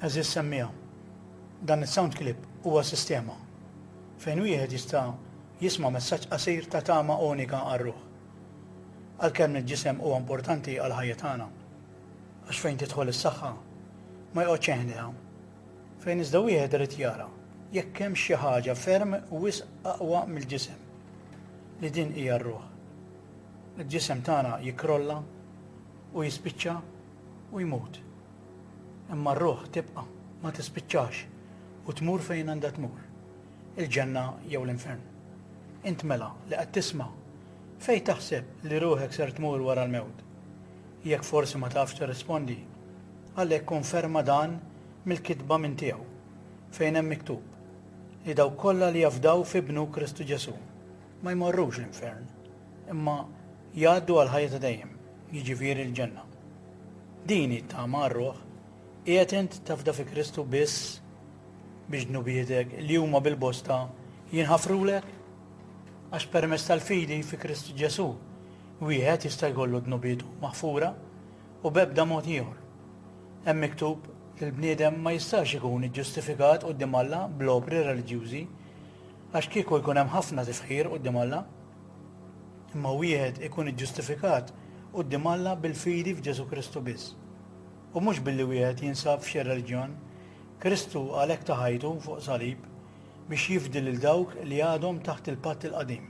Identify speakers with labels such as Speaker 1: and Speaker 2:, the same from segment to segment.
Speaker 1: Eżis semmija, dan is-sound clip huwa sistema fejn wieħed jista' jisma' messaġġ qasir ta' tama unika għar-ruħ. Għalkemm il-ġisem huwa importanti għal ħajja tagħna, għax fejn tidħol is-saħħa ma jqgħodx jeħniha. Fejn iżda wieħed irid jara jekk hemm xi ħaġa ferm wisq aqwa mill-ġisem li din hija r-ruħ. Il-ġisem tagħna jikrolla u jispiċċa u jmut. Imma r-ruħ tibqa' ma tispiċċax u tmur fejn għandha tmur, il-ġenna jew l-infern. Int mela li qed tisma' fejn taħseb li ruħek ser tmur wara l-mewt. Jekk forsi ma tafx tirrispondi, għalhekk konferma dan mill-kitba minn tiegħu fejn hemm miktub li daw kollha li jafdaw f'ibnu Kristu Ġesu ma jmorrux l-infern, imma jgħaddu għal ħajja ta' dejjem, jiġifieri l-ġenna. Dini tama r-ruħ qiegħed int tafda fi Kristu biss biex dnubietek li huma bil-bosta jinħafrulek għax permezz tal-fidi fi Kristu Ġesu wieħed jista' jkollu dnubietu maħfura u b'ebda mod ieħor. Hemm miktub li l-bniedem ma jistax ikun iġġustifikat quddiem Alla bl-opri reliġjużi għax kieku jkun hemm ħafna tifħir quddiem Alla, imma wieħed ikun iġġustifikat quddiem Alla bil-fidi f'Ġesu Kristu biss. U mhux billi wieħed jinsab f'xi reliġjon, Kristu għalhekk ta' ħajtu fuq salib biex jifdi lil dawk li għadhom taħt il-patt il-qadim,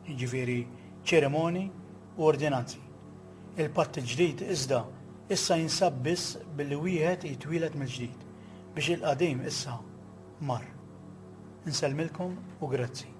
Speaker 1: jiġifieri ċerimoni u ordinanzi. Il-patt il-ġdid iżda issa jinsab biss billi wieħed jitwielet mill-ġdid biex il-qadim issa mar. Insellmilkom u grazzi.